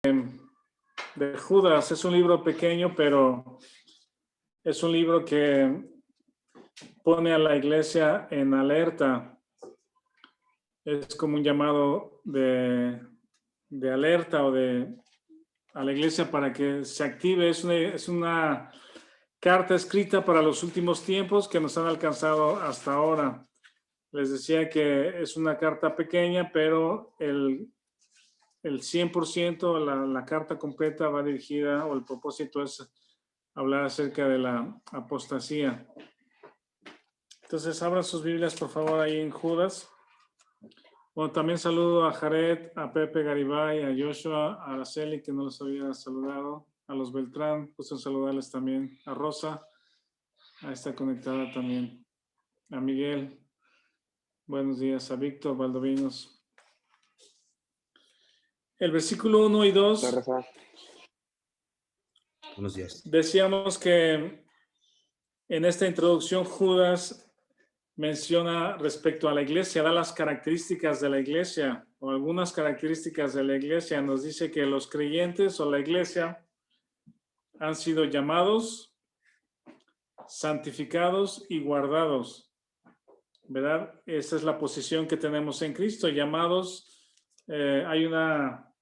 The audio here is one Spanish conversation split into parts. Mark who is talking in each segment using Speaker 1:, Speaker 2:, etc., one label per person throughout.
Speaker 1: de Judas. Es un libro pequeño, pero es un libro que pone a la iglesia en alerta. Es como un llamado de alerta a la iglesia para que se active. Es una carta escrita para los últimos tiempos que nos han alcanzado hasta ahora. Les decía que es una carta pequeña, pero el 100%, la carta completa va dirigida, o el propósito es hablar acerca de la apostasía. Entonces, abran sus Biblias, por favor, ahí en Judas. Bueno, también saludo a Jared, a Pepe Garibay, a Joshua, a Araceli, que no los había saludado, a los Beltrán, gusto en saludarles también, a Rosa, ahí está conectada también, a Miguel, buenos días, a Víctor Valdovinos. El versículo 1 y 2.
Speaker 2: Buenos días.
Speaker 1: Decíamos que en esta introducción Judas menciona respecto a la iglesia, da las características de la iglesia o algunas características de la iglesia. Nos dice que los creyentes o la iglesia han sido llamados, santificados y guardados, ¿verdad? Esa es la posición que tenemos en Cristo, llamados. Hay una,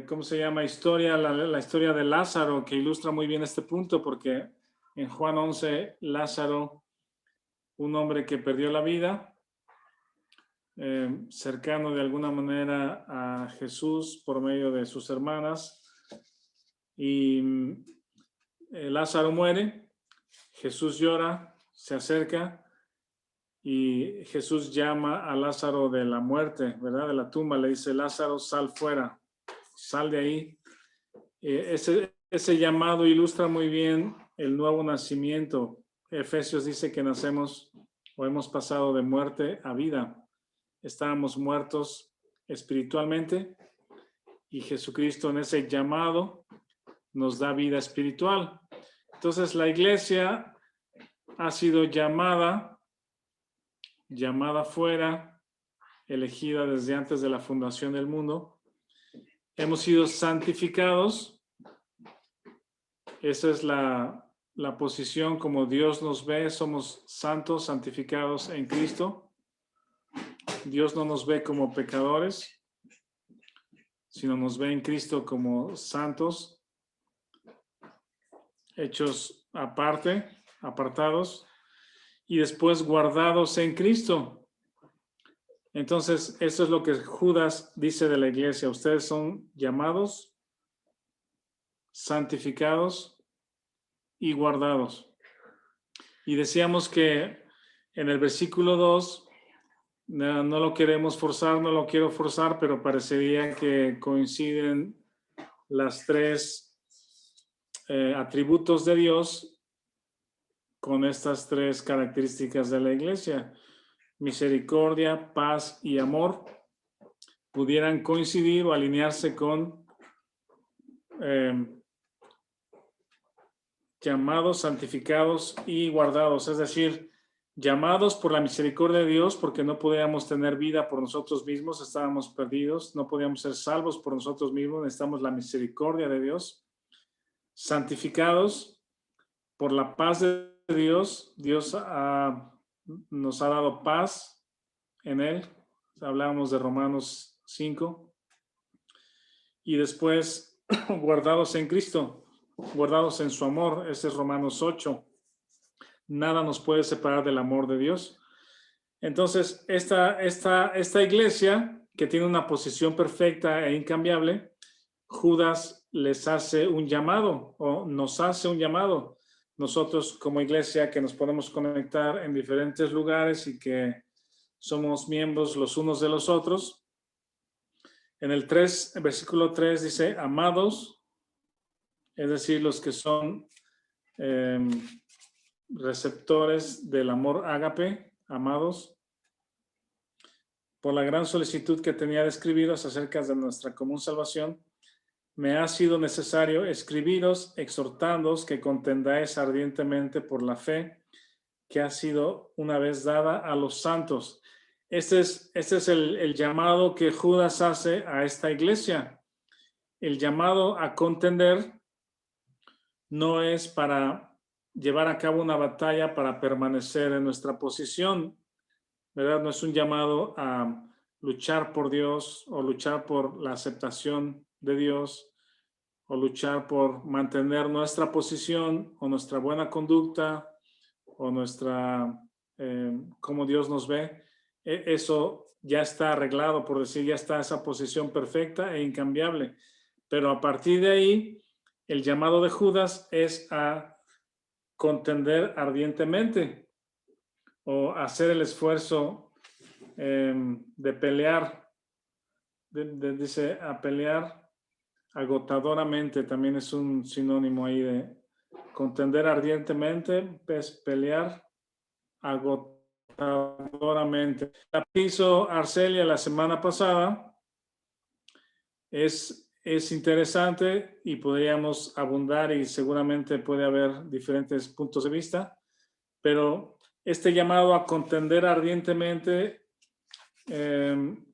Speaker 1: ¿cómo se llama? Historia, la historia de Lázaro, que ilustra muy bien este punto, porque en Juan 11, Lázaro, un hombre que perdió la vida, cercano de alguna manera a Jesús por medio de sus hermanas, y Lázaro muere, Jesús llora, se acerca y Jesús llama a Lázaro de la muerte, ¿verdad? De la tumba, le dice: Lázaro, sal fuera, sal de ahí. Ese llamado ilustra muy bien el nuevo nacimiento. Efesios dice que nacemos o hemos pasado de muerte a vida. Estábamos muertos espiritualmente y Jesucristo en ese llamado nos da vida espiritual. Entonces la iglesia ha sido llamada fuera, elegida desde antes de la fundación del mundo. Hemos sido santificados. Esa es la posición como Dios nos ve. Somos santos, santificados en Cristo. Dios no nos ve como pecadores, sino nos ve en Cristo como santos, hechos aparte, apartados, y después guardados en Cristo. Entonces, eso es lo que Judas dice de la iglesia. Ustedes son llamados, santificados y guardados. Y decíamos que en el versículo 2, no lo queremos forzar, no lo quiero forzar, pero parecería que coinciden las tres atributos de Dios con estas tres características de la iglesia: misericordia, paz y amor. Pudieran coincidir o alinearse con llamados, santificados y guardados, es decir, llamados por la misericordia de Dios, porque no podíamos tener vida por nosotros mismos, estábamos perdidos, no podíamos ser salvos por nosotros mismos, necesitamos la misericordia de Dios. Santificados por la paz de Dios. Dios nos ha dado paz en Él. Hablábamos de Romanos 5. Y después, guardados en Cristo, guardados en su amor. Ese es Romanos 8. Nada nos puede separar del amor de Dios. Entonces, esta iglesia, que tiene una posición perfecta e incambiable, Judas les hace un llamado, o nos hace un llamado. Nosotros como iglesia, que nos podemos conectar en diferentes lugares y que somos miembros los unos de los otros. En el versículo 3 dice: amados, es decir, los que son receptores del amor ágape, amados, por la gran solicitud que tenía de escribiros acerca de nuestra común salvación, me ha sido necesario escribiros, exhortándoos que contendáis ardientemente por la fe que ha sido una vez dada a los santos. Este es el llamado que Judas hace a esta iglesia. el llamado a contender no es para llevar a cabo una batalla para permanecer en nuestra posición, ¿verdad? No es un llamado a luchar por Dios o luchar por la aceptación de Dios o luchar por mantener nuestra posición o nuestra buena conducta o nuestra, cómo Dios nos ve. Eso ya está arreglado, por decir, ya está esa posición perfecta e incambiable. Pero a partir de ahí, el llamado de Judas es a contender ardientemente o hacer el esfuerzo de pelear, dice a pelear agotadoramente, también es un sinónimo ahí de contender ardientemente, es pelear agotadoramente. La hizo Arcelia la semana pasada, es interesante y podríamos abundar y seguramente puede haber diferentes puntos de vista, pero este llamado a contender ardientemente,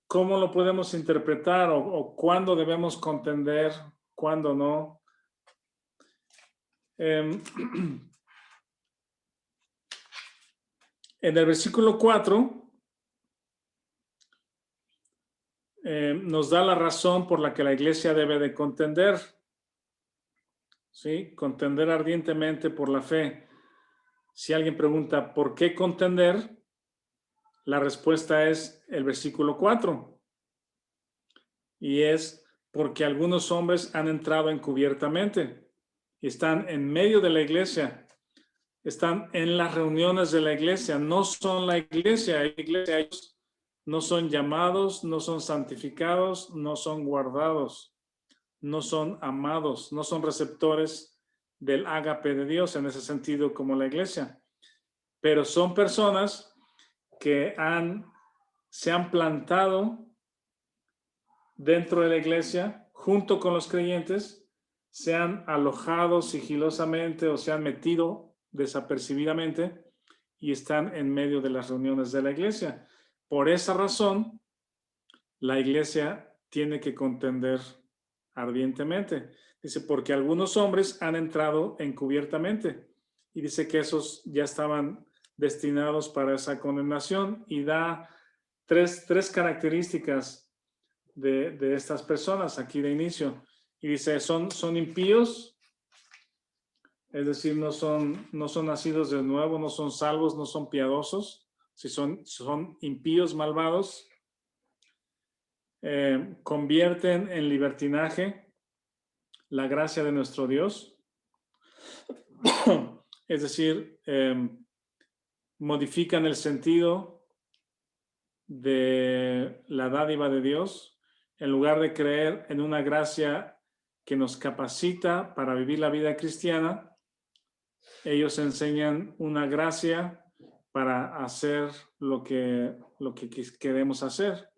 Speaker 1: ¿cómo lo podemos interpretar o cuándo debemos contender, cuándo no? En el versículo 4 nos da la razón por la que la iglesia debe de contender, ¿sí? Contender ardientemente por la fe. Si alguien pregunta, ¿por qué contender? La respuesta es el versículo 4. Y es porque algunos hombres han entrado encubiertamente. Están en medio de la iglesia. Están en las reuniones de la iglesia. No son la iglesia. Ellos no son llamados, no son santificados, no son guardados, no son amados, no son receptores del ágape de Dios en ese sentido como la iglesia. Pero son personas que se han plantado dentro de la iglesia junto con los creyentes, se han alojado sigilosamente o se han metido desapercibidamente y están en medio de las reuniones de la iglesia. Por esa razón, la iglesia tiene que contender ardientemente. Dice, porque algunos hombres han entrado encubiertamente. Y dice que esos ya estaban destinados para esa condenación y da tres características de estas personas aquí de inicio. Y dice, son impíos, es decir, no son nacidos de nuevo, no son salvos, no son piadosos, si son impíos, malvados, convierten en libertinaje la gracia de nuestro Dios, es decir, modifican el sentido de la dádiva de Dios, en lugar de creer en una gracia que nos capacita para vivir la vida cristiana, ellos enseñan una gracia para hacer lo que queremos hacer,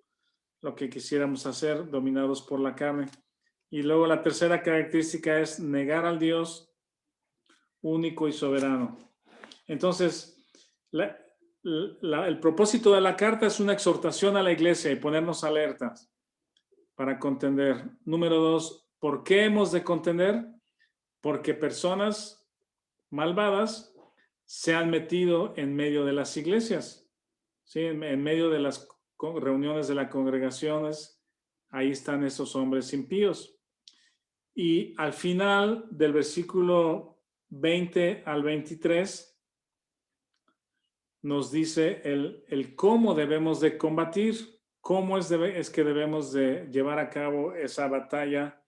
Speaker 1: lo que quisiéramos hacer, dominados por la carne. Y luego la tercera característica es negar al Dios único y soberano. Entonces, el propósito de la carta es una exhortación a la iglesia y ponernos alertas para contender. Número 2, ¿por qué hemos de contender? Porque personas malvadas se han metido en medio de las iglesias, ¿sí? En medio de las reuniones de las congregaciones, ahí están esos hombres impíos. Y al final del versículo 20 al 23 nos dice el cómo debemos de combatir, cómo es que debemos de llevar a cabo esa batalla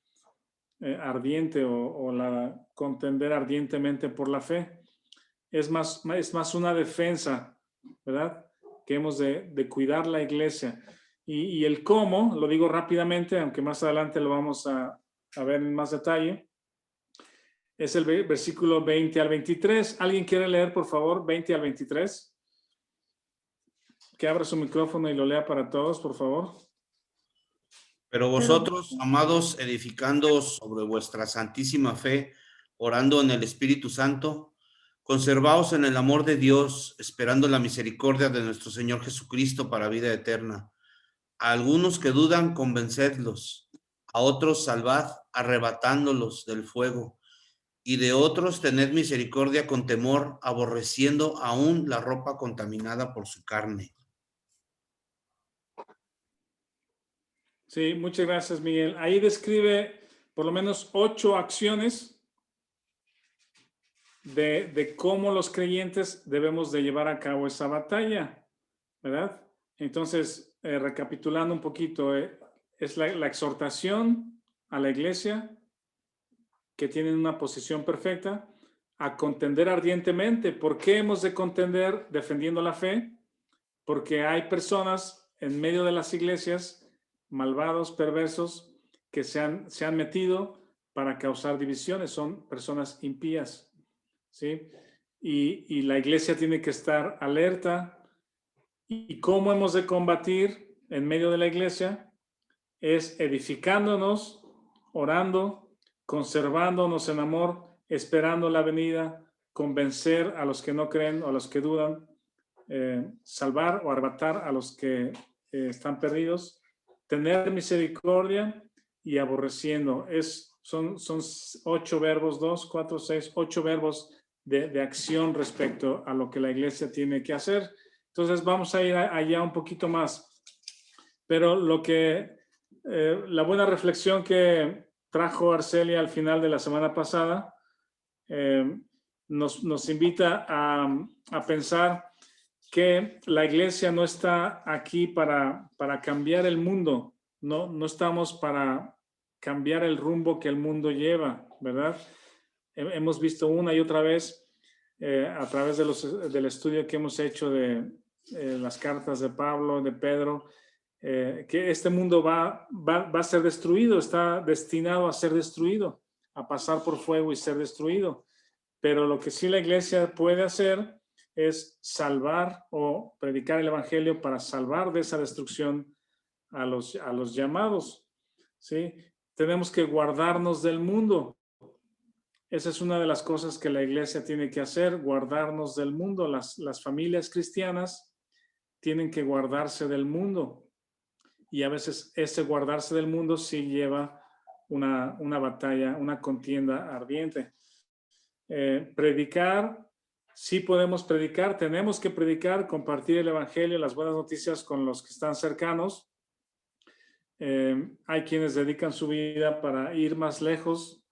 Speaker 1: ardiente o la contender ardientemente por la fe. Es más una defensa, ¿verdad? Que hemos de cuidar la iglesia. Y el cómo, lo digo rápidamente, aunque más adelante lo vamos a ver en más detalle, es el versículo 20 al 23. ¿Alguien quiere leer, por favor, 20 al 23? Que abra su micrófono y lo lea para todos, por favor.
Speaker 2: Pero vosotros, amados, edificándoos sobre vuestra santísima fe, orando en el Espíritu Santo, conservaos en el amor de Dios, esperando la misericordia de nuestro Señor Jesucristo para vida eterna. A algunos que dudan, convencedlos; a otros salvad; arrebatándolos del fuego. Y de otros tened misericordia con temor, aborreciendo aún la ropa contaminada por su carne.
Speaker 1: Sí, muchas gracias, Miguel. Ahí describe por lo menos 8 acciones de cómo los creyentes debemos de llevar a cabo esa batalla, ¿verdad? Entonces, recapitulando un poquito, es la exhortación a la iglesia, que tienen una posición perfecta, a contender ardientemente. ¿Por qué hemos de contender defendiendo la fe? Porque hay personas en medio de las iglesias, malvados, perversos, que se han metido para causar divisiones. Son personas impías, ¿sí? Y la iglesia tiene que estar alerta. ¿Y cómo hemos de combatir en medio de la iglesia? Es edificándonos, orando, conservándonos en amor, esperando la venida, convencer a los que no creen o a los que dudan, salvar o arrebatar a los que están perdidos, tener misericordia y aborreciendo. Son 8 verbos, 2, 4, 6, 8 verbos de acción respecto a lo que la iglesia tiene que hacer. Entonces vamos a ir allá un poquito más. Pero la buena reflexión que trajo Arcelia al final de la semana pasada nos invita a pensar que la iglesia no está aquí para cambiar el mundo, no estamos para cambiar el rumbo que el mundo lleva, ¿verdad? Hemos visto una y otra vez a través del estudio que hemos hecho de las cartas de Pablo, de Pedro, que este mundo va a ser destruido, está destinado a ser destruido, a pasar por fuego y ser destruido. Pero lo que sí la iglesia puede hacer es salvar o predicar el evangelio para salvar de esa destrucción a los llamados, ¿sí? Tenemos que guardarnos del mundo. Esa es una de las cosas que la iglesia tiene que hacer, guardarnos del mundo. Las familias cristianas tienen que guardarse del mundo. Y a veces ese guardarse del mundo sí lleva una batalla, una contienda ardiente. Predicar, sí podemos predicar, tenemos que predicar, compartir el evangelio, las buenas noticias con los que están cercanos. Hay quienes dedican su vida para ir más lejos,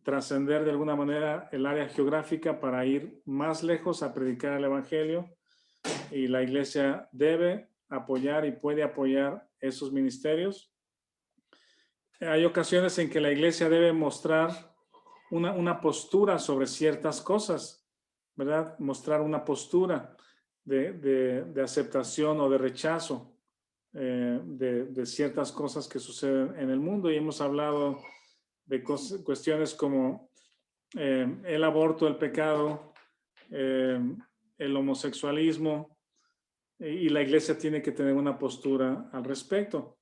Speaker 1: trascender de alguna manera el área geográfica para ir más lejos a predicar el evangelio, y la iglesia debe apoyar y puede apoyar esos ministerios. Hay ocasiones en que la iglesia debe mostrar una postura sobre ciertas cosas, ¿verdad? Mostrar una postura de aceptación o de rechazo de ciertas cosas que suceden en el mundo. Y hemos hablado de cuestiones como el aborto, el pecado, el homosexualismo, y la iglesia tiene que tener una postura al respecto.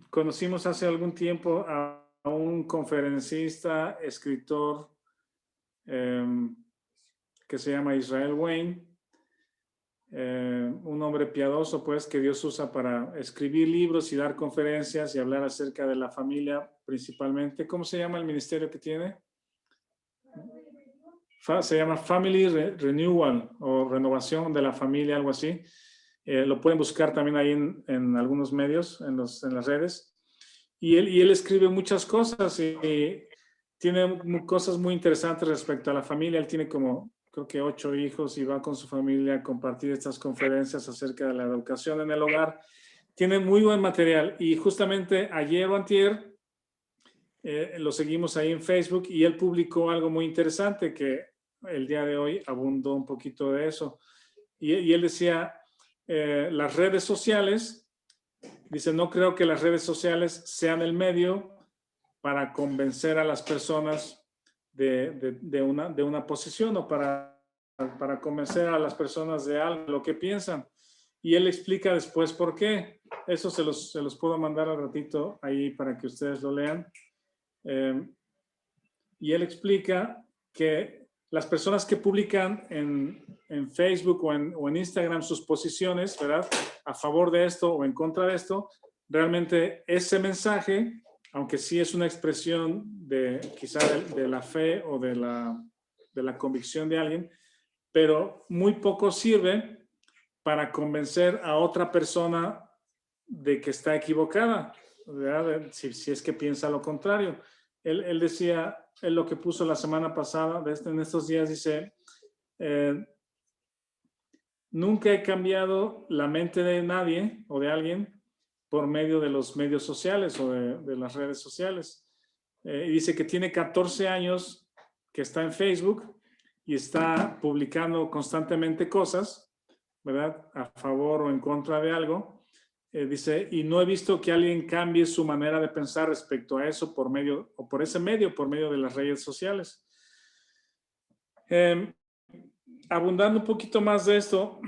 Speaker 1: Conocimos hace algún tiempo a un conferencista, escritor que se llama Israel Wayne, un hombre piadoso, pues, que Dios usa para escribir libros y dar conferencias y hablar acerca de la familia principalmente. ¿Cómo se llama el ministerio que tiene? Se llama Family Renewal o Renovación de la Familia, algo así. Lo pueden buscar también ahí en algunos medios, en las redes. Y él escribe muchas cosas y tiene cosas muy interesantes respecto a la familia. Él tiene como, creo que 8 hijos y va con su familia a compartir estas conferencias acerca de la educación en el hogar. Tiene muy buen material. Y justamente ayer o antier lo seguimos ahí en Facebook y él publicó algo muy interesante que el día de hoy abundó un poquito de eso. Y él decía, las redes sociales, dice, no creo que las redes sociales sean el medio para convencer a las personas de una posición o para convencer a las personas de algo, lo que piensan. Y él explica después por qué. Eso se los puedo mandar al ratito ahí para que ustedes lo lean. Y él explica que las personas que publican en Facebook o en Instagram sus posiciones, ¿verdad? A favor de esto o en contra de esto, realmente ese mensaje, aunque sí es una expresión de quizá de la fe o de la convicción de alguien, pero muy poco sirve para convencer a otra persona de que está equivocada, ¿verdad? Si es que piensa lo contrario. Él decía, él lo que puso la semana pasada, en estos días, dice, nunca he cambiado la mente de nadie o de alguien por medio de los medios sociales o de las redes sociales. Y dice que tiene 14 años que está en Facebook y está publicando constantemente cosas, ¿verdad? A favor o en contra de algo. Dice, y no he visto que alguien cambie su manera de pensar respecto a eso por medio de las redes sociales. Abundando un poquito más de esto,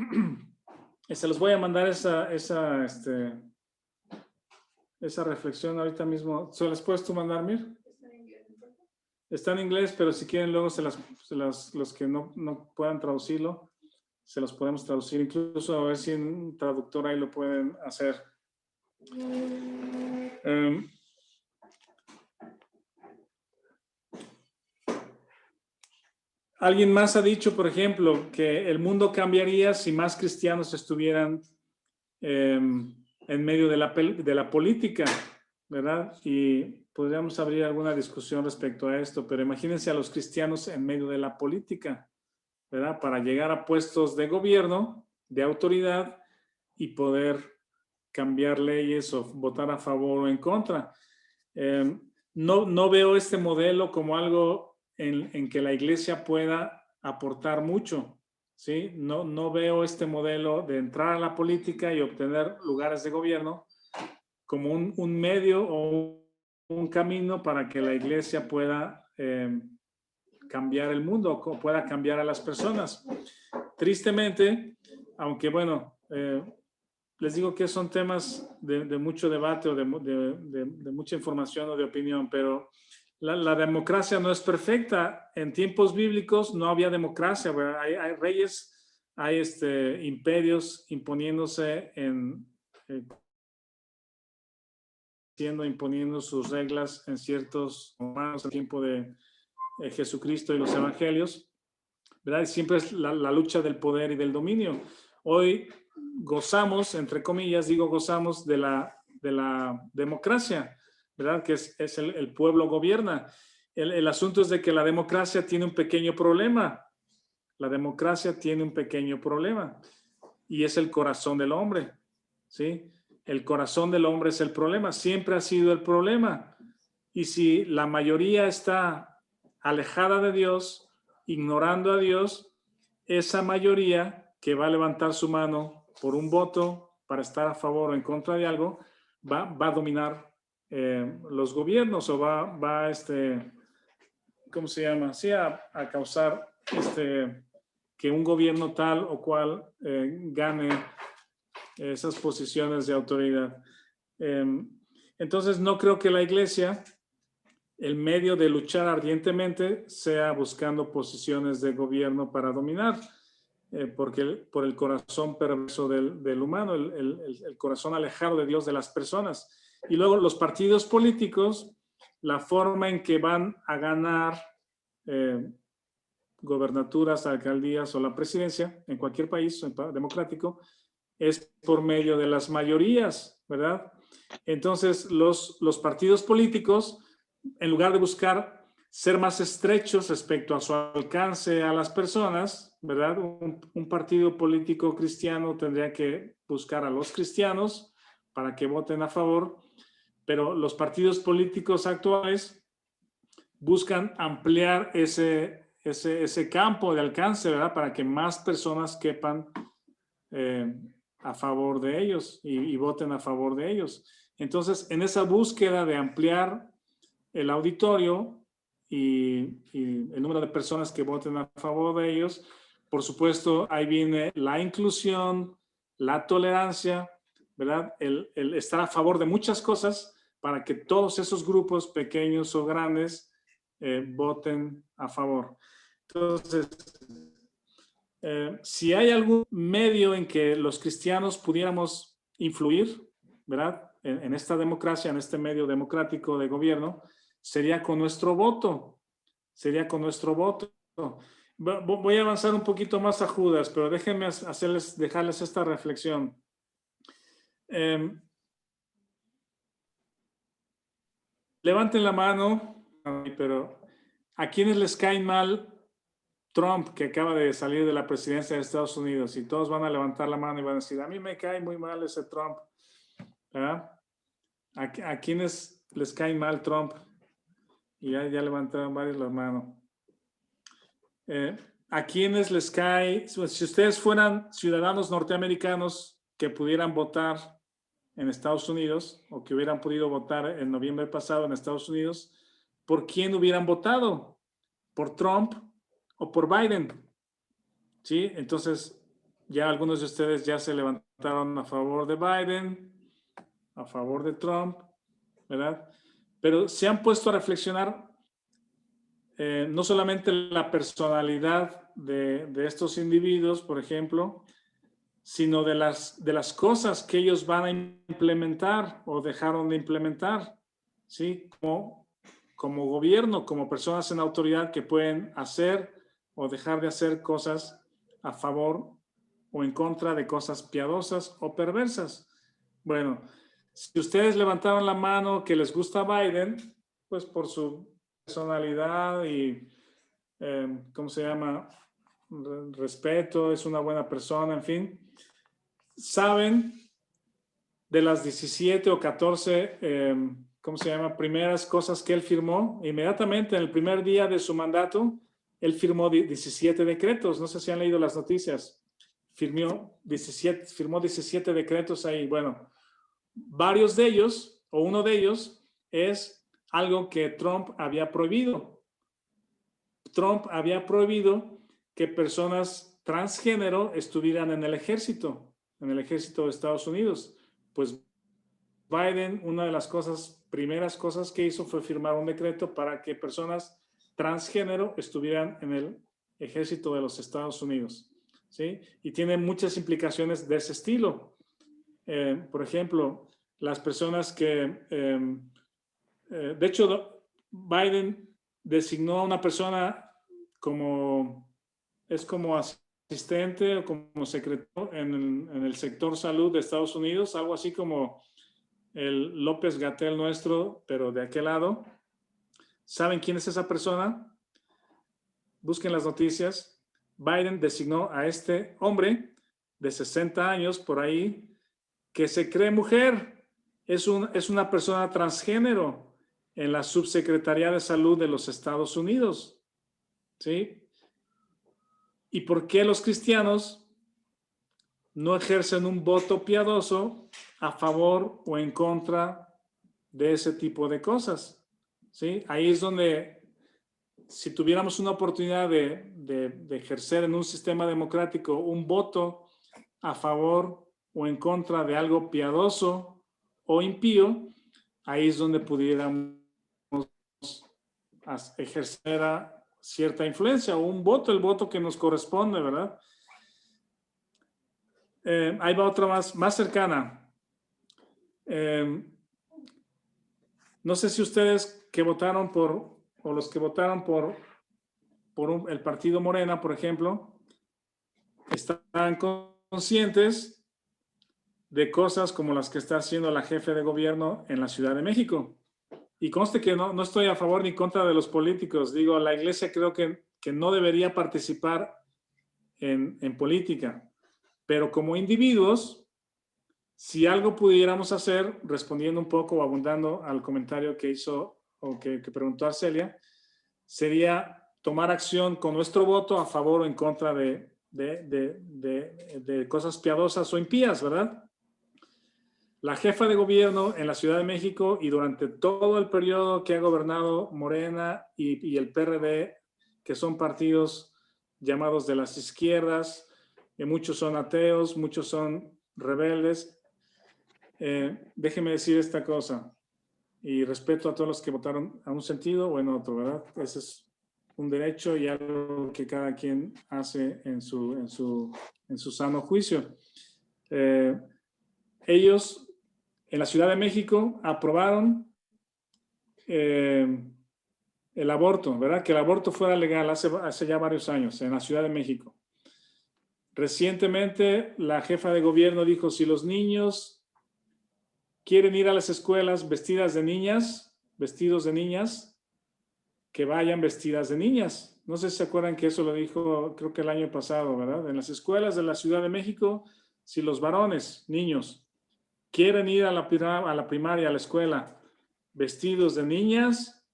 Speaker 1: se los voy a mandar esa reflexión ahorita mismo. ¿Se las puedes tú mandar, Mir? Está en inglés, pero si quieren luego los que no puedan traducirlo, se los podemos traducir, incluso a ver si un traductor ahí lo pueden hacer. Alguien más ha dicho, por ejemplo, que el mundo cambiaría si más cristianos estuvieran en medio de la política, ¿verdad? Y podríamos abrir alguna discusión respecto a esto, pero imagínense a los cristianos en medio de la política, ¿verdad? Para llegar a puestos de gobierno, de autoridad y poder cambiar leyes o votar a favor o en contra. No veo este modelo como algo en que la iglesia pueda aportar mucho, ¿sí? No veo este modelo de entrar a la política y obtener lugares de gobierno como un medio o un camino para que la iglesia pueda cambiar el mundo o pueda cambiar a las personas. Tristemente, aunque bueno, les digo que son temas de mucho debate o de mucha información o de opinión, pero la democracia no es perfecta. En tiempos bíblicos no había democracia, ¿verdad? Hay reyes, hay imperios imponiéndose imponiendo sus reglas en ciertos momentos, en el tiempo de Jesucristo y los evangelios, ¿verdad? Y siempre es la lucha del poder y del dominio. Hoy gozamos, entre comillas, gozamos de la democracia, ¿verdad? Que es el pueblo gobierna. El asunto es de que la democracia tiene un pequeño problema. La democracia tiene un pequeño problema y es el corazón del hombre, ¿sí? El corazón del hombre es el problema, siempre ha sido el problema. Y si la mayoría está alejada de Dios, ignorando a Dios, esa mayoría que va a levantar su mano por un voto para estar a favor o en contra de algo, va a dominar los gobiernos o va ¿cómo se llama? Sí, a causar que un gobierno tal o cual gane esas posiciones de autoridad. Entonces, no creo que la iglesia, el medio de luchar ardientemente, sea buscando posiciones de gobierno para dominar, porque por el corazón perverso del humano, el corazón alejado de Dios de las personas. Y luego los partidos políticos, la forma en que van a ganar gobernaturas, alcaldías o la presidencia en cualquier país democrático es por medio de las mayorías, ¿verdad? Entonces los partidos políticos, en lugar de buscar ser más estrechos respecto a su alcance a las personas, ¿verdad? Un partido político cristiano tendría que buscar a los cristianos para que voten a favor, pero los partidos políticos actuales buscan ampliar ese campo de alcance, ¿verdad? Para que más personas quepan a favor de ellos y voten a favor de ellos. Entonces, en esa búsqueda de ampliar el auditorio y el número de personas que voten a favor de ellos, por supuesto, ahí viene la inclusión, la tolerancia, ¿verdad? El estar a favor de muchas cosas para que todos esos grupos, pequeños o grandes, voten a favor. Entonces, si hay algún medio en que los cristianos pudiéramos influir, ¿verdad? En esta democracia, en este medio democrático de gobierno, sería con nuestro voto. Sería con nuestro voto. Voy a avanzar un poquito más a Judas, pero déjenme dejarles esta reflexión. Levanten la mano, pero ¿a quiénes les cae mal Trump, que acaba de salir de la presidencia de Estados Unidos? Y todos van a levantar la mano y van a decir, a mí me cae muy mal ese Trump, ¿verdad? ¿A quiénes les cae mal Trump? Y ya levantaron varios la mano. ¿A quiénes les cae? Si ustedes fueran ciudadanos norteamericanos que pudieran votar en Estados Unidos, o que hubieran podido votar en noviembre pasado en Estados Unidos, ¿por quién hubieran votado? ¿Por Trump o por Biden? ¿Sí? Entonces, ya algunos de ustedes ya se levantaron a favor de Biden, a favor de Trump, ¿verdad? Pero se han puesto a reflexionar no solamente la personalidad de estos individuos, por ejemplo, sino de las cosas que ellos van a implementar o dejaron de implementar, ¿sí? Como gobierno, como personas en autoridad que pueden hacer o dejar de hacer cosas a favor o en contra de cosas piadosas o perversas. Bueno, si ustedes levantaron la mano que les gusta Biden, pues por su personalidad y, ¿cómo se llama? Respeto, es una buena persona, en fin. Saben de las 17 o 14, ¿cómo se llama? Primeras cosas que él firmó. Inmediatamente en el primer día de su mandato, él firmó 17 decretos. No sé si han leído las noticias. Firmó 17 decretos ahí. Bueno, varios de ellos, o uno de ellos, es algo que Trump había prohibido. Trump había prohibido que personas transgénero estuvieran en el ejército de Estados Unidos. Pues Biden, una de las primeras cosas que hizo fue firmar un decreto para que personas transgénero estuvieran en el ejército de los Estados Unidos, ¿sí? Y tiene muchas implicaciones de ese estilo. Por ejemplo, las personas que, de hecho, Biden designó a una persona como asistente o como secretario en el sector salud de Estados Unidos, algo así como el López-Gatell nuestro, pero de aquel lado. ¿Saben quién es esa persona? Busquen las noticias. Biden designó a este hombre de 60 años por ahí que se cree mujer. Es una persona transgénero en la Subsecretaría de Salud de los Estados Unidos. ¿Sí? ¿Y por qué los cristianos no ejercen un voto piadoso a favor o en contra de ese tipo de cosas? ¿Sí? Ahí es donde, si tuviéramos una oportunidad de ejercer en un sistema democrático un voto a favor o en contra de algo piadoso o impío, ahí es donde pudiéramos ejercer cierta influencia o un voto, el voto que nos corresponde, ¿verdad? Ahí va otra más cercana. No sé si ustedes que votaron o los que votaron por el partido Morena, por ejemplo, están conscientes de cosas como las que está haciendo la jefe de gobierno en la Ciudad de México. Y conste que no estoy a favor ni contra de los políticos. Digo, la iglesia creo que no debería participar en política. Pero como individuos, si algo pudiéramos hacer, respondiendo un poco o abundando al comentario que hizo o que preguntó Arcelia, sería tomar acción con nuestro voto a favor o en contra de cosas piadosas o impías, ¿verdad? La jefa de gobierno en la Ciudad de México y durante todo el periodo que ha gobernado Morena y el PRD, que son partidos llamados de las izquierdas, muchos son ateos, muchos son rebeldes. Déjeme decir esta cosa, y respeto a todos los que votaron a un sentido o en otro, ¿verdad? Ese es un derecho y algo que cada quien hace en su sano juicio. Ellos en la Ciudad de México aprobaron el aborto, ¿verdad? Que el aborto fuera legal hace ya varios años en la Ciudad de México. Recientemente la jefa de gobierno dijo, si los niños quieren ir a las escuelas vestidos de niñas, que vayan vestidas de niñas. No sé si se acuerdan que eso lo dijo, creo que el año pasado, ¿verdad? En las escuelas de la Ciudad de México, si los varones, niños, quieren ir a la primaria, a la escuela, vestidos de niñas,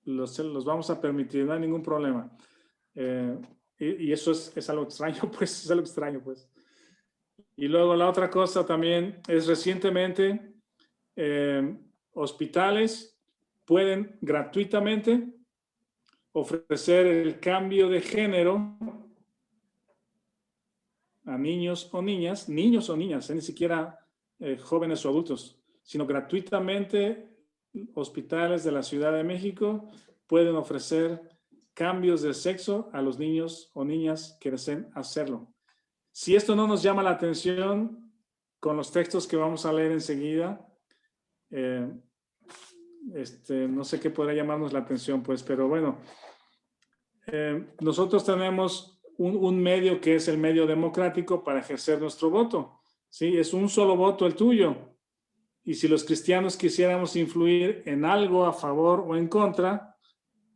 Speaker 1: los vamos a permitir, no hay ningún problema. Y eso es algo extraño, pues, es algo extraño, pues. Y luego la otra cosa también es recientemente hospitales pueden gratuitamente ofrecer el cambio de género a niños o niñas, ni siquiera jóvenes o adultos, sino gratuitamente hospitales de la Ciudad de México pueden ofrecer cambios de sexo a los niños o niñas que deseen hacerlo. Si esto no nos llama la atención con los textos que vamos a leer enseguida, no sé qué podrá llamarnos la atención, pues, pero bueno, nosotros tenemos un medio que es el medio democrático para ejercer nuestro voto, ¿sí? Es un solo voto el tuyo. Y si los cristianos quisiéramos influir en algo a favor o en contra,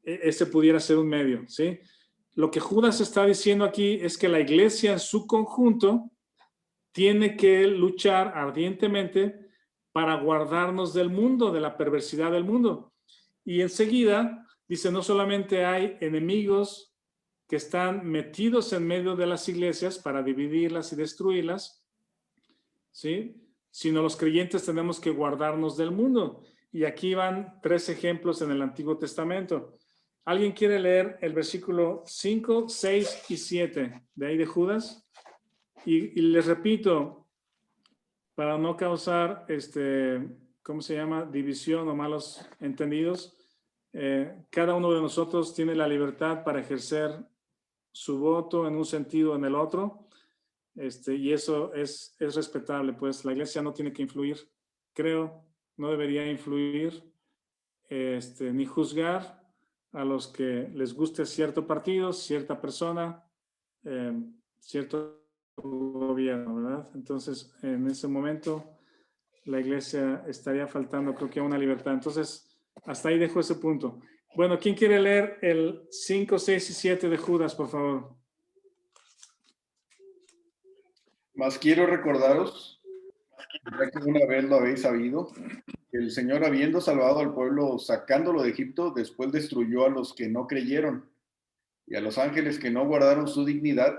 Speaker 1: ese pudiera ser un medio, ¿sí? Lo que Judas está diciendo aquí es que la iglesia en su conjunto tiene que luchar ardientemente para guardarnos del mundo, de la perversidad del mundo. Y enseguida dice, no solamente hay enemigos que están metidos en medio de las iglesias para dividirlas y destruirlas, ¿sí? Sino los creyentes tenemos que guardarnos del mundo. Y aquí van 3 ejemplos en el Antiguo Testamento. ¿Alguien quiere leer el versículo 5, 6 y 7 de ahí de Judas? Y les repito, para no causar, ¿cómo se llama? División o malos entendidos, cada uno de nosotros tiene la libertad para ejercer su voto en un sentido o en el otro, y eso es respetable, pues la iglesia no tiene que influir, creo, no debería influir, ni juzgar a los que les guste cierto partido, cierta persona, cierto gobierno, ¿verdad? Entonces, en ese momento, la iglesia estaría faltando, creo que a una libertad. Entonces, hasta ahí dejo ese punto. Bueno, ¿quién quiere leer el 5, 6 y 7 de Judas, por favor?
Speaker 3: Mas quiero recordaros, ya que una vez lo habéis sabido, que el Señor, habiendo salvado al pueblo, sacándolo de Egipto, después destruyó a los que no creyeron, y a los ángeles que no guardaron su dignidad,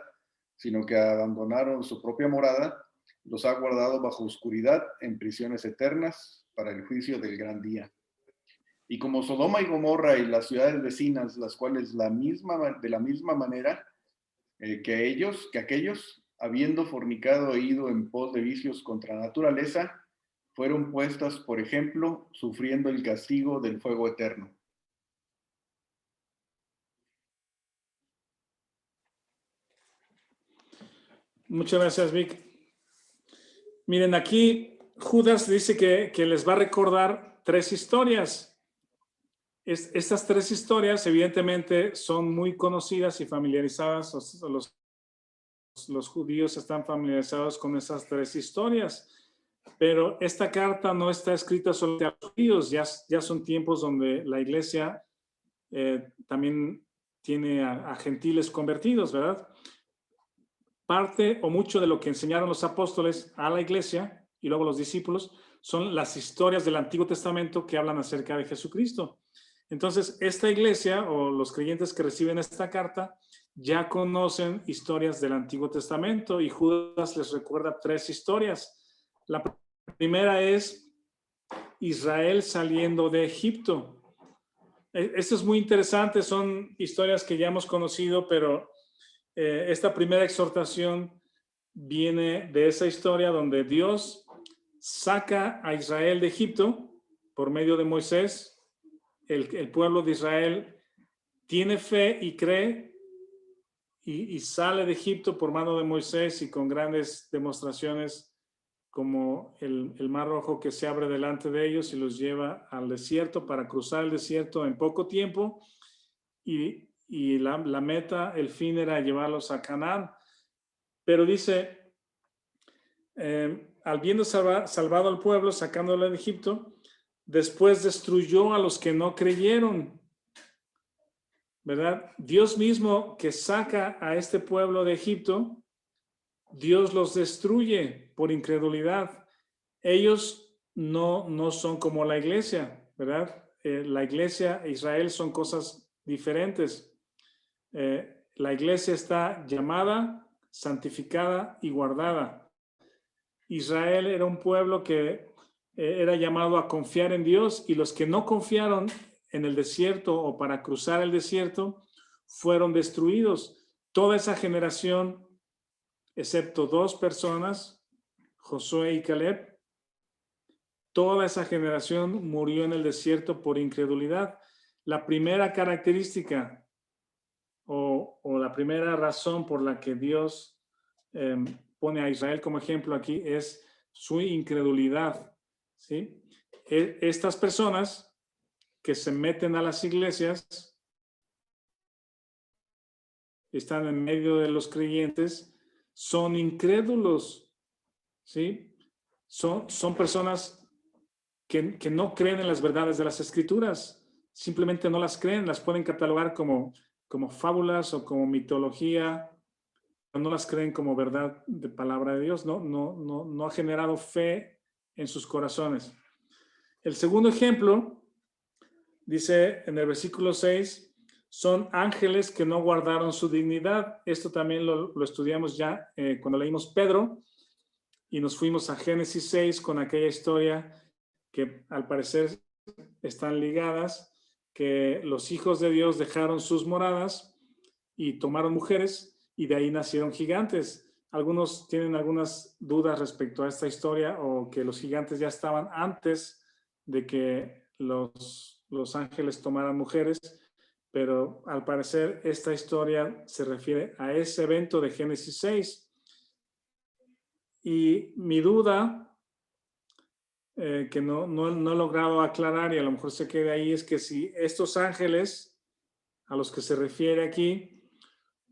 Speaker 3: sino que abandonaron su propia morada, los ha guardado bajo oscuridad en prisiones eternas para el juicio del gran día. Y como Sodoma y Gomorra y las ciudades vecinas, las cuales de la misma manera que aquellos, habiendo fornicado e ido en pos de vicios contra naturaleza, fueron puestas, por ejemplo, sufriendo el castigo del fuego eterno.
Speaker 1: Muchas gracias, Vic. Miren, aquí Judas dice que les va a recordar 3 historias. Estas 3 historias, evidentemente, son muy conocidas y familiarizadas. Los judíos están familiarizados con esas 3 historias. Pero esta carta no está escrita solo a los judíos. Ya son tiempos donde la iglesia también tiene a gentiles convertidos, ¿verdad? Parte o mucho de lo que enseñaron los apóstoles a la iglesia y luego los discípulos son las historias del Antiguo Testamento que hablan acerca de Jesucristo. Entonces, esta iglesia o los creyentes que reciben esta carta ya conocen historias del Antiguo Testamento y Judas les recuerda 3 historias. La primera es Israel saliendo de Egipto. Esto es muy interesante, son historias que ya hemos conocido, pero esta primera exhortación viene de esa historia donde Dios saca a Israel de Egipto por medio de Moisés. El pueblo de Israel tiene fe y cree y sale de Egipto por mano de Moisés y con grandes demostraciones como el Mar Rojo que se abre delante de ellos y los lleva al desierto para cruzar el desierto en poco tiempo y la meta, el fin era llevarlos a Canaán. Pero dice, habiendo salvado al pueblo, sacándolo de Egipto, después destruyó a los que no creyeron. ¿Verdad? Dios mismo que saca a este pueblo de Egipto, Dios los destruye por incredulidad. Ellos no son como la iglesia, ¿verdad? La iglesia e Israel son cosas diferentes. La iglesia está llamada, santificada y guardada. Israel era un pueblo que era llamado a confiar en Dios, y los que no confiaron en el desierto o para cruzar el desierto fueron destruidos. Toda esa generación, excepto 2 personas, Josué y Caleb, toda esa generación murió en el desierto por incredulidad. La primera característica o la primera razón por la que Dios pone a Israel como ejemplo aquí es su incredulidad, ¿sí? Estas personas que se meten a las iglesias, están en medio de los creyentes, son incrédulos, ¿sí? Son personas que no creen en las verdades de las Escrituras, simplemente no las creen, las pueden catalogar como fábulas o como mitología, no las creen como verdad de palabra de Dios, no ha generado fe en sus corazones. El segundo ejemplo dice en el versículo 6, son ángeles que no guardaron su dignidad. Esto también lo estudiamos ya cuando leímos Pedro y nos fuimos a Génesis 6 con aquella historia que al parecer están ligadas, que los hijos de Dios dejaron sus moradas y tomaron mujeres y de ahí nacieron gigantes. Algunos tienen algunas dudas respecto a esta historia, o que los gigantes ya estaban antes de que los ángeles tomaran mujeres, pero al parecer esta historia se refiere a ese evento de Génesis 6. Y mi duda, que no he logrado aclarar y a lo mejor se quede ahí, es que si estos ángeles a los que se refiere aquí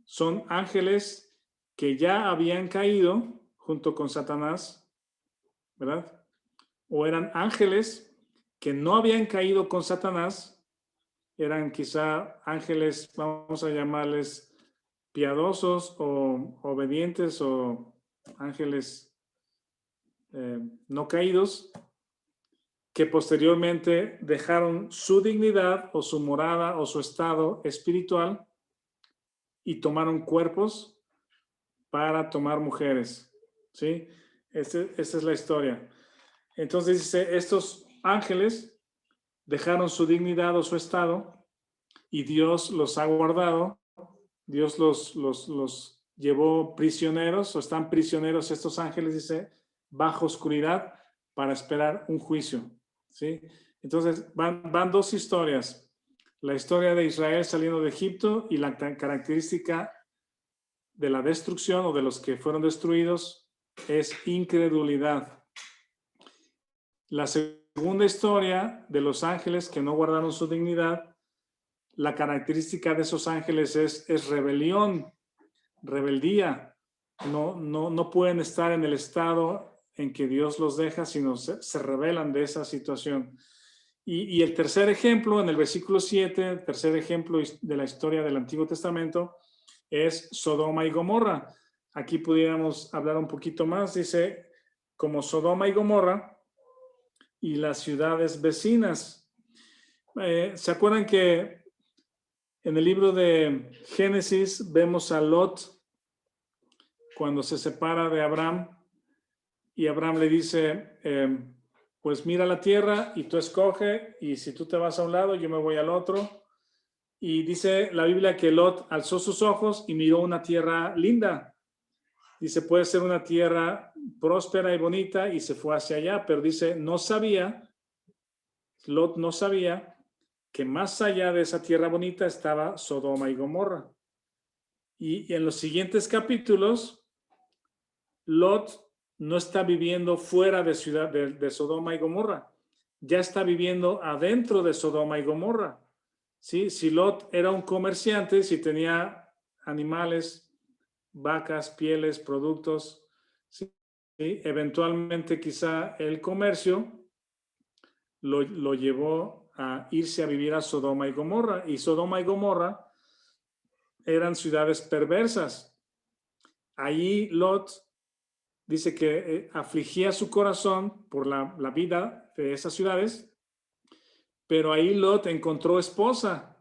Speaker 1: son ángeles que ya habían caído junto con Satanás, ¿verdad? O eran ángeles que no habían caído con Satanás, eran quizá ángeles, vamos a llamarles piadosos o obedientes, o ángeles no caídos, que posteriormente dejaron su dignidad o su morada o su estado espiritual y tomaron cuerpos para tomar mujeres, ¿sí? Esta es la historia. Entonces dice, estos ángeles dejaron su dignidad o su estado y Dios los ha guardado. Dios los llevó prisioneros, o están prisioneros estos ángeles, dice, bajo oscuridad para esperar un juicio, ¿sí? Entonces van 2 historias. La historia de Israel saliendo de Egipto y la característica de la destrucción o de los que fueron destruidos es incredulidad. La segunda historia de los ángeles que no guardaron su dignidad, la característica de esos ángeles es rebelión, rebeldía. No pueden estar en el estado en que Dios los deja, sino se rebelan de esa situación. Y el tercer ejemplo, en el versículo 7, el tercer ejemplo de la historia del Antiguo Testamento es Sodoma y Gomorra. Aquí pudiéramos hablar un poquito más. Dice, como Sodoma y Gomorra y las ciudades vecinas. ¿Se acuerdan que en el libro de Génesis vemos a Lot cuando se separa de Abraham y Abraham le dice, pues mira la tierra y tú escoge, y si tú te vas a un lado, yo me voy al otro? Y dice la Biblia que Lot alzó sus ojos y miró una tierra linda. Dice, puede ser una tierra próspera y bonita, y se fue hacia allá, pero dice, Lot no sabía que más allá de esa tierra bonita estaba Sodoma y Gomorra. Y en los siguientes capítulos, Lot no está viviendo fuera de ciudad de Sodoma y Gomorra, ya está viviendo adentro de Sodoma y Gomorra. ¿Sí? Si Lot era un comerciante, si tenía animales, vacas, pieles, productos, ¿sí? Eventualmente quizá el comercio lo llevó a irse a vivir a Sodoma y Gomorra. Y Sodoma y Gomorra eran ciudades perversas. Allí Lot dice que afligía su corazón por la vida de esas ciudades, pero ahí Lot encontró esposa.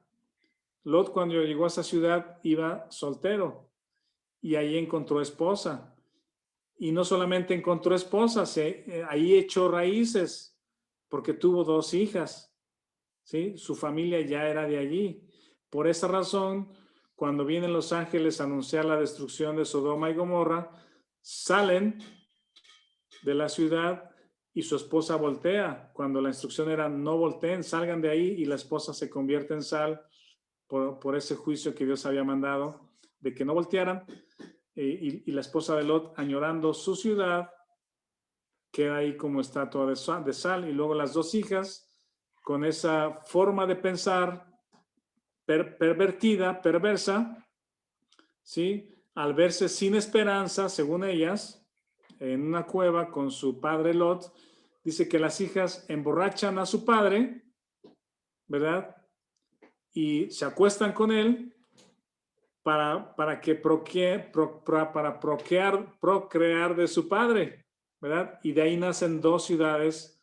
Speaker 1: Lot, cuando llegó a esa ciudad, iba soltero y ahí encontró esposa. Y no solamente encontró esposa, ahí echó raíces porque tuvo 2 hijas. ¿Sí? Su familia ya era de allí. Por esa razón, cuando vienen los ángeles a anunciar la destrucción de Sodoma y Gomorra, salen de la ciudad y su esposa voltea. Cuando la instrucción era no volteen, salgan de ahí, y la esposa se convierte en sal por ese juicio que Dios había mandado de que no voltearan. Y la esposa de Lot, añorando su ciudad, queda ahí como estatua de sal. Y luego las 2 hijas, con esa forma de pensar pervertida, perversa, ¿sí? Al verse sin esperanza, según ellas, en una cueva con su padre Lot, dice que las hijas emborrachan a su padre, ¿verdad? Y se acuestan con él para que procrear de su padre, ¿verdad? Y de ahí nacen 2 ciudades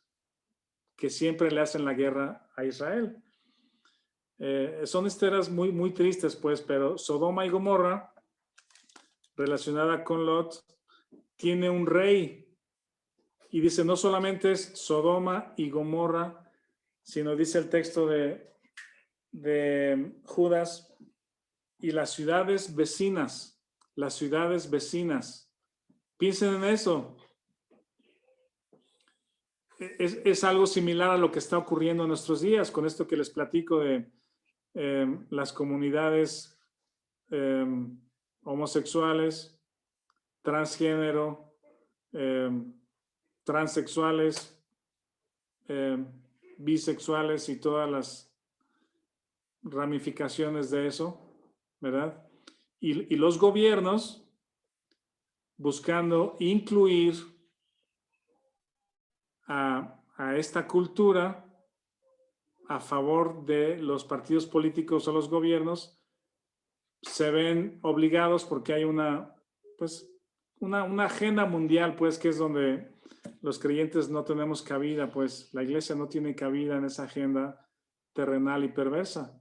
Speaker 1: que siempre le hacen la guerra a Israel. Son historias muy, muy tristes, pues, pero Sodoma y Gomorra, relacionada con Lot, tiene un rey. Y dice, no solamente es Sodoma y Gomorra, sino dice el texto de Judas, y las ciudades vecinas, las ciudades vecinas. Piensen en eso. Es algo similar a lo que está ocurriendo en nuestros días, con esto que les platico de las comunidades homosexuales, transgénero, transexuales, bisexuales y todas las ramificaciones de eso, ¿verdad? Y los gobiernos buscando incluir a esta cultura a favor de los partidos políticos o los gobiernos, se ven obligados porque hay una agenda mundial, pues, que es donde los creyentes no tenemos cabida, pues la iglesia no tiene cabida en esa agenda terrenal y perversa,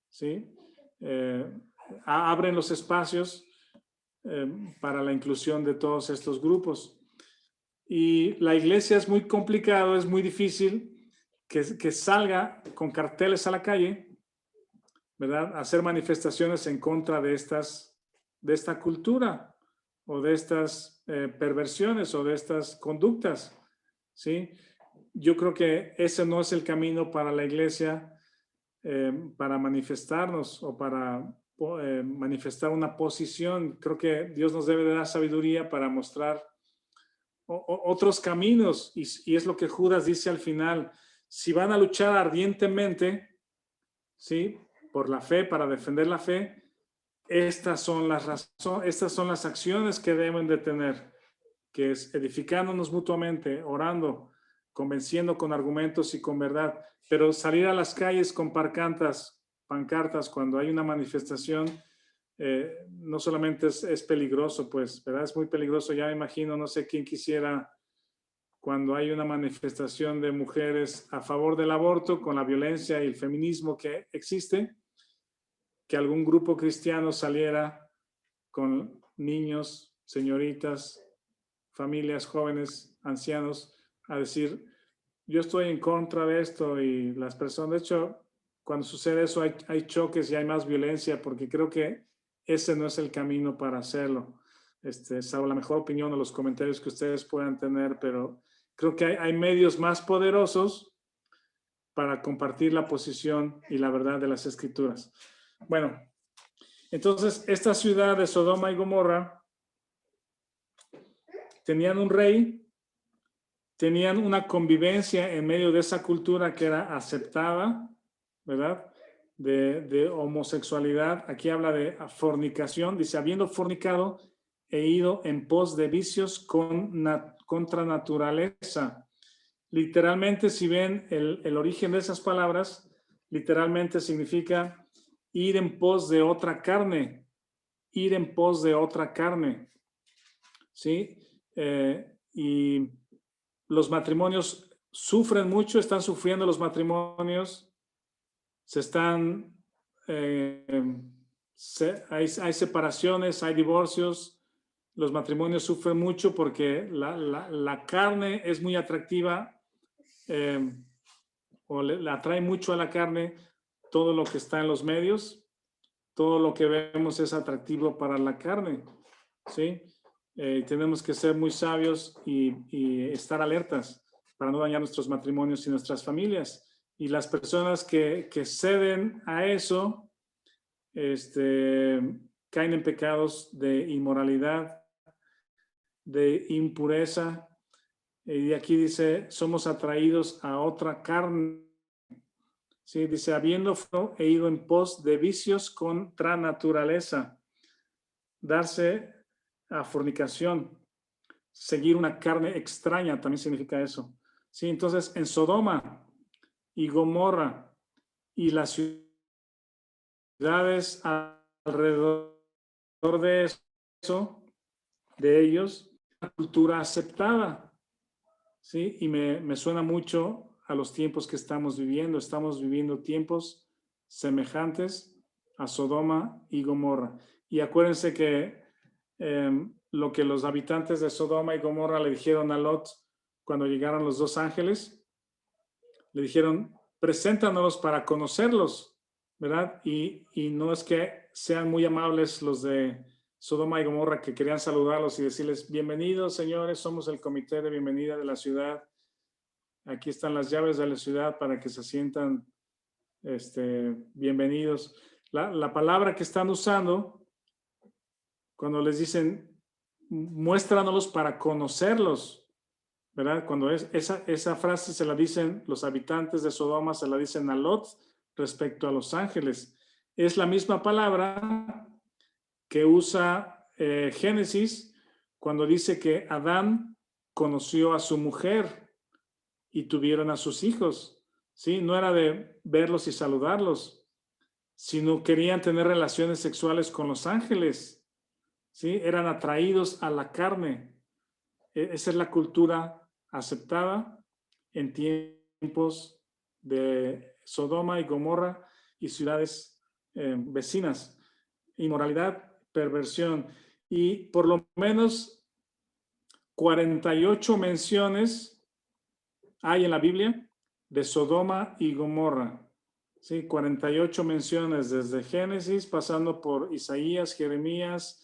Speaker 1: ¿sí? Abren los espacios para la inclusión de todos estos grupos. Y la iglesia es muy complicado, es muy difícil que salga con carteles a la calle, ¿verdad? Hacer manifestaciones en contra de esta cultura o de estas perversiones o de estas conductas, ¿sí? Yo creo que ese no es el camino para la iglesia para manifestarnos o para manifestar una posición. Creo que Dios nos debe de dar sabiduría para mostrar otros caminos, y es lo que Judas dice al final. Si van a luchar ardientemente, ¿sí?, por la fe, para defender la fe, estas son las acciones que deben de tener, que es edificándonos mutuamente, orando, convenciendo con argumentos y con verdad. Pero salir a las calles con pancartas cuando hay una manifestación, no solamente es peligroso, pues, ¿verdad? Es muy peligroso. Ya me imagino, no sé quién quisiera, cuando hay una manifestación de mujeres a favor del aborto, con la violencia y el feminismo que existe, que algún grupo cristiano saliera con niños, señoritas, familias, jóvenes, ancianos, a decir, yo estoy en contra de esto. Y las personas, de hecho, cuando sucede eso hay choques y hay más violencia, porque creo que ese no es el camino para hacerlo. Salvo la mejor opinión o los comentarios que ustedes puedan tener, pero creo que hay medios más poderosos para compartir la posición y la verdad de las Escrituras. Bueno, entonces esta ciudad de Sodoma y Gomorra tenían un rey, tenían una convivencia en medio de esa cultura que era aceptada, ¿verdad? De homosexualidad. Aquí habla de fornicación. Dice, habiendo fornicado, he ido en pos de vicios contra naturaleza. Literalmente, si ven el origen de esas palabras, literalmente significa ir en pos de otra carne. Ir en pos de otra carne. ¿Sí? Y los matrimonios sufren mucho, están sufriendo los matrimonios, hay separaciones, hay divorcios, los matrimonios sufren mucho porque la carne es muy atractiva, o le atrae mucho a la carne todo lo que está en los medios, todo lo que vemos es atractivo para la carne, ¿sí? Tenemos que ser muy sabios y estar alertas para no dañar nuestros matrimonios y nuestras familias. Y las personas que ceden a eso, caen en pecados de inmoralidad, de impureza. Y aquí dice, somos atraídos a otra carne. Sí, dice, habiendo he ido en pos de vicios contra naturaleza. Darse a fornicación, seguir una carne extraña, también significa eso. Sí, entonces en Sodoma y Gomorra y las ciudades alrededor de eso, de ellos, una cultura aceptada. Sí, y me suena mucho a los tiempos que estamos viviendo. Estamos viviendo tiempos semejantes a Sodoma y Gomorra. Y acuérdense que lo que los habitantes de Sodoma y Gomorra le dijeron a Lot cuando llegaron los dos ángeles, le dijeron, preséntanos para conocerlos, ¿verdad? Y no es que sean muy amables los de Sodoma y Gomorra, que querían saludarlos y decirles, bienvenidos señores, somos el comité de bienvenida de la ciudad, aquí están las llaves de la ciudad para que se sientan bienvenidos. La palabra que están usando cuando les dicen, muéstranos para conocerlos, ¿verdad? Cuando esa frase se la dicen los habitantes de Sodoma, se la dicen a Lot respecto a los ángeles. Es la misma palabra que usa Génesis cuando dice que Adán conoció a su mujer y tuvieron a sus hijos. ¿Sí? No era de verlos y saludarlos, sino querían tener relaciones sexuales con los ángeles. ¿Sí? Eran atraídos a la carne. Esa es la cultura aceptada en tiempos de Sodoma y Gomorra y ciudades vecinas. Inmoralidad, perversión. Y por lo menos 48 menciones hay en la Biblia de Sodoma y Gomorra. ¿Sí? 48 menciones desde Génesis, pasando por Isaías, Jeremías,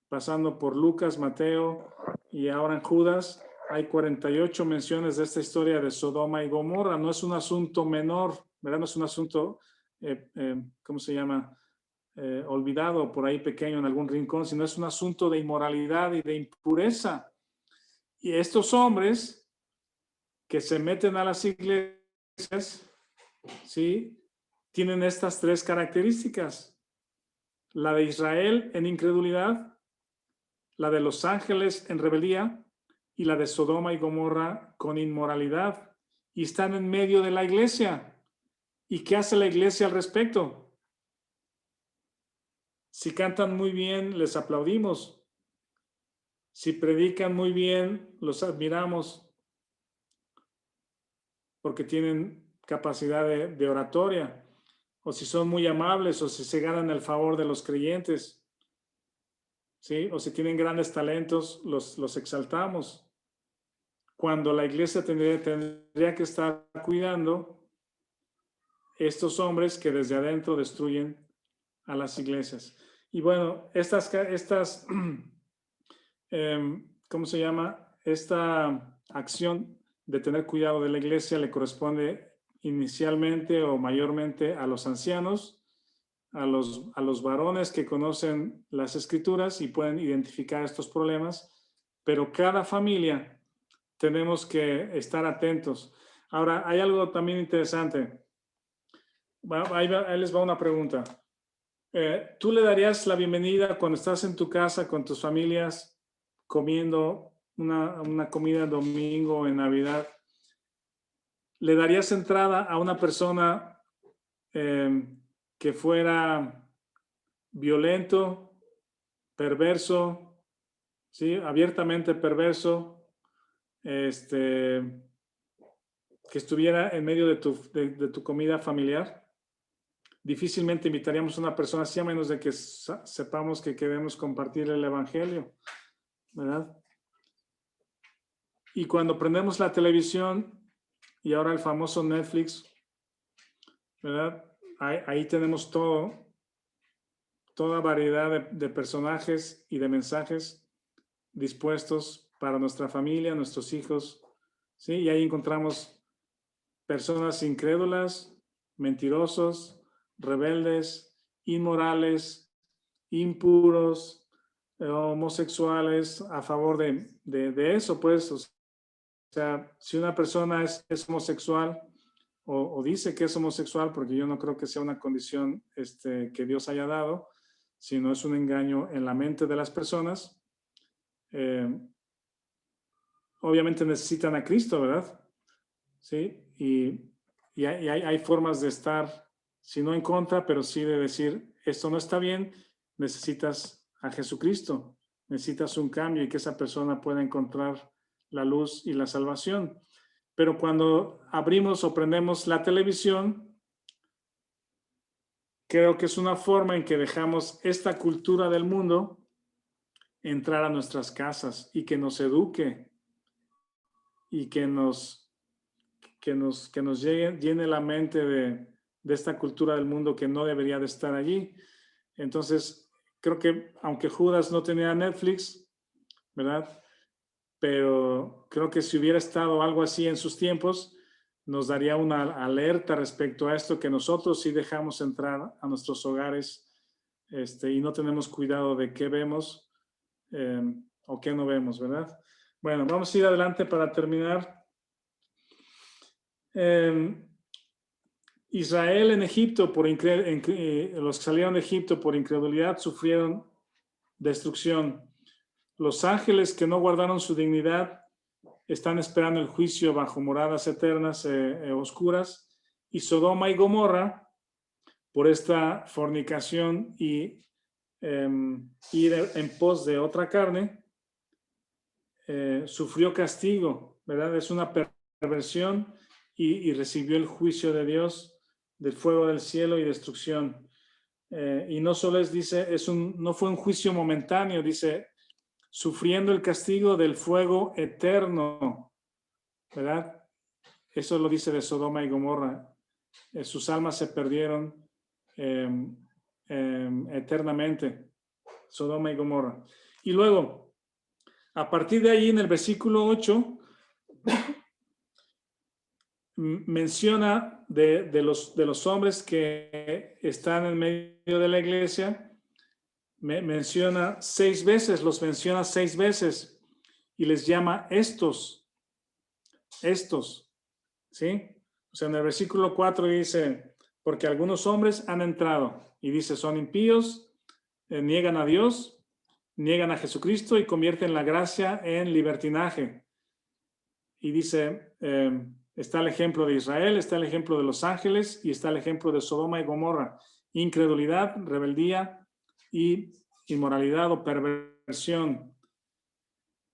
Speaker 1: pasando por Lucas, Mateo y ahora en Judas. Hay 48 menciones de esta historia de Sodoma y Gomorra. No es un asunto menor, ¿verdad? No es un asunto, ¿cómo se llama? Olvidado por ahí pequeño en algún rincón, sino es un asunto de inmoralidad y de impureza. Y estos hombres que se meten a las iglesias, ¿sí? Tienen estas tres características. La de Israel en incredulidad, la de los ángeles en rebeldía y la de Sodoma y Gomorra con inmoralidad. Y están en medio de la iglesia. ¿Y qué hace la iglesia al respecto? Si cantan muy bien, les aplaudimos. Si predican muy bien, los admiramos porque tienen capacidad de oratoria. O si son muy amables, o si se ganan el favor de los creyentes. ¿Sí? O si tienen grandes talentos, los exaltamos. Cuando la iglesia tendría que estar cuidando estos hombres que desde adentro destruyen a las iglesias. Y bueno, ¿cómo se llama? Esta acción de tener cuidado de la iglesia le corresponde inicialmente o mayormente a los ancianos, a los varones que conocen las escrituras y pueden identificar estos problemas, pero cada familia tenemos que estar atentos. Ahora, hay algo también interesante. Ahí les va una pregunta. ¿Tú le darías la bienvenida cuando estás en tu casa con tus familias comiendo una comida domingo o en Navidad? ¿Le darías entrada a una persona que fuera violento, perverso, ¿sí? Abiertamente perverso, que estuviera en medio de tu comida familiar? Difícilmente invitaríamos a una persona así a menos de que sepamos que queremos compartir el evangelio, ¿verdad? Y cuando prendemos la televisión y ahora el famoso Netflix, ¿verdad? Ahí tenemos toda variedad de personajes y de mensajes dispuestos para nuestra familia, nuestros hijos, ¿sí? Y ahí encontramos personas incrédulas, mentirosos, rebeldes, inmorales, impuros, homosexuales, a favor de eso, pues. O sea, si una persona es homosexual o dice que es homosexual, porque yo no creo que sea una condición que Dios haya dado, sino es un engaño en la mente de las personas, obviamente necesitan a Cristo, ¿verdad? ¿Sí? Y hay formas de estar, si no en contra, pero sí de decir, esto no está bien, necesitas a Jesucristo, necesitas un cambio y que esa persona pueda encontrar la luz y la salvación. Pero cuando abrimos o prendemos la televisión, creo que es una forma en que dejamos esta cultura del mundo entrar a nuestras casas y que nos eduque y que nos llene la mente de esta cultura del mundo que no debería de estar allí. Entonces, creo que aunque Judas no tenía Netflix, ¿verdad? Pero creo que si hubiera estado algo así en sus tiempos, nos daría una alerta respecto a esto, que nosotros sí dejamos entrar a nuestros hogares y no tenemos cuidado de qué vemos o qué no vemos, ¿verdad? Bueno, vamos a ir adelante para terminar. Israel en Egipto, los que salieron de Egipto por incredulidad sufrieron destrucción. Los ángeles que no guardaron su dignidad están esperando el juicio bajo moradas eternas oscuras. Y Sodoma y Gomorra, por esta fornicación y ir en pos de otra carne, sufrió castigo, ¿verdad? Es una perversión y recibió el juicio de Dios, del fuego del cielo y destrucción. Y no solo dice, no fue un juicio momentáneo, dice, sufriendo el castigo del fuego eterno, ¿verdad? Eso lo dice de Sodoma y Gomorra. Sus almas se perdieron eternamente, Sodoma y Gomorra. Y luego, a partir de ahí, en el versículo 8, menciona de los hombres que están en medio de la iglesia, menciona 6 veces, los menciona 6 veces y les llama estos, ¿sí? O sea, en el versículo 4 dice, porque algunos hombres han entrado, y dice, son impíos, niegan a Dios, niegan a Jesucristo y convierten la gracia en libertinaje. Y dice, está el ejemplo de Israel, está el ejemplo de los ángeles y está el ejemplo de Sodoma y Gomorra. Incredulidad, rebeldía y inmoralidad o perversión.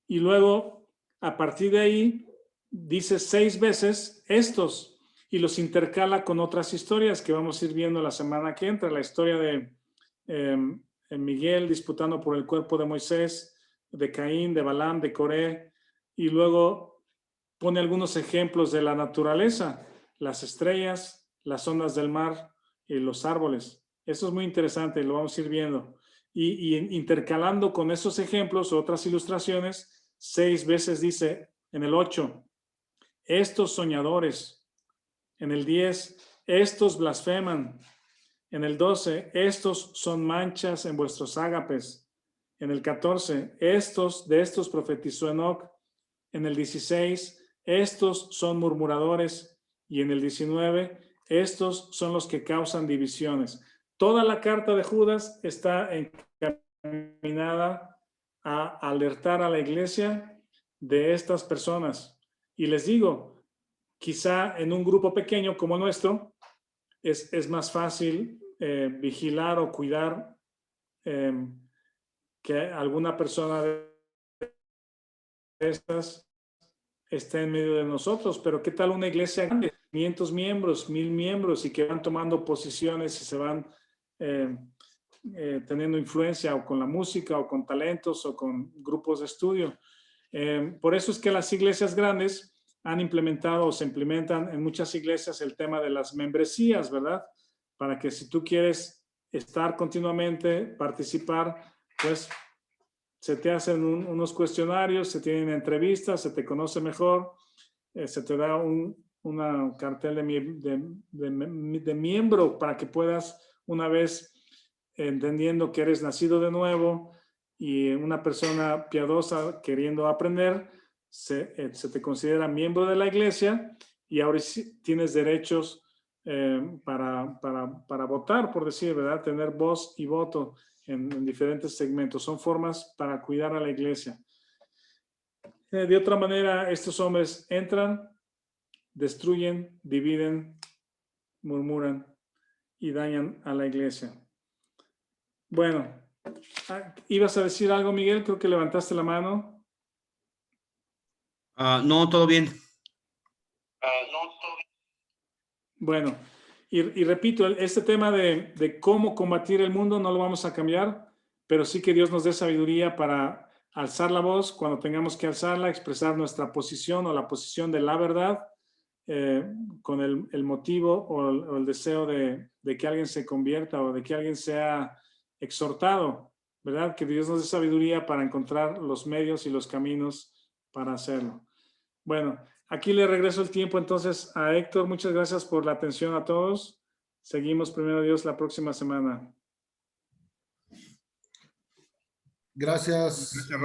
Speaker 1: Y luego, a partir de ahí, dice 6 veces estos y los intercala con otras historias que vamos a ir viendo la semana que entra. La historia de Miguel disputando por el cuerpo de Moisés, de Caín, de Balaam, de Coré, y luego pone algunos ejemplos de la naturaleza, las estrellas, las ondas del mar y los árboles. Eso es muy interesante, lo vamos a ir viendo. Y intercalando con esos ejemplos, otras ilustraciones, 6 veces dice en el 8, estos soñadores, En el 10, estos blasfeman. En el 12, estos son manchas en vuestros ágapes. En el 14, de estos profetizó Enoc. En el 16, estos son murmuradores. Y en el 19, estos son los que causan divisiones. Toda la carta de Judas está encaminada a alertar a la iglesia de estas personas. Y les digo, quizá en un grupo pequeño como el nuestro, es más fácil vigilar o cuidar que alguna persona de estas esté en medio de nosotros. Pero ¿qué tal una iglesia grande? 500 miembros, 1000 miembros, y que van tomando posiciones y se van teniendo influencia o con la música o con talentos o con grupos de estudio. Por eso es que las iglesias grandes han implementado o se implementan en muchas iglesias el tema de las membresías, ¿verdad? Para que si tú quieres estar continuamente, participar, pues se te hacen unos cuestionarios, se tienen entrevistas, se te conoce mejor, se te da una cartel de miembro para que puedas, una vez entendiendo que eres nacido de nuevo y una persona piadosa queriendo aprender, se te considera miembro de la iglesia y ahora sí tienes derechos para votar, por decir, ¿verdad? Tener voz y voto en diferentes segmentos. Son formas para cuidar a la iglesia. De otra manera, estos hombres entran, destruyen, dividen, murmuran y dañan a la iglesia. Bueno, ¿ibas a decir algo, Miguel? Creo que levantaste la mano.
Speaker 2: No, todo bien.
Speaker 1: Bueno, y repito, este tema de cómo combatir el mundo no lo vamos a cambiar, pero sí que Dios nos dé sabiduría para alzar la voz cuando tengamos que alzarla, expresar nuestra posición o la posición de la verdad, con el motivo o el deseo de que alguien se convierta o de que alguien sea exhortado, ¿verdad? Que Dios nos dé sabiduría para encontrar los medios y los caminos para hacerlo. Bueno, aquí le regreso el tiempo entonces a Héctor. Muchas gracias por la atención a todos. Seguimos, primero Dios, la próxima semana.
Speaker 4: Gracias.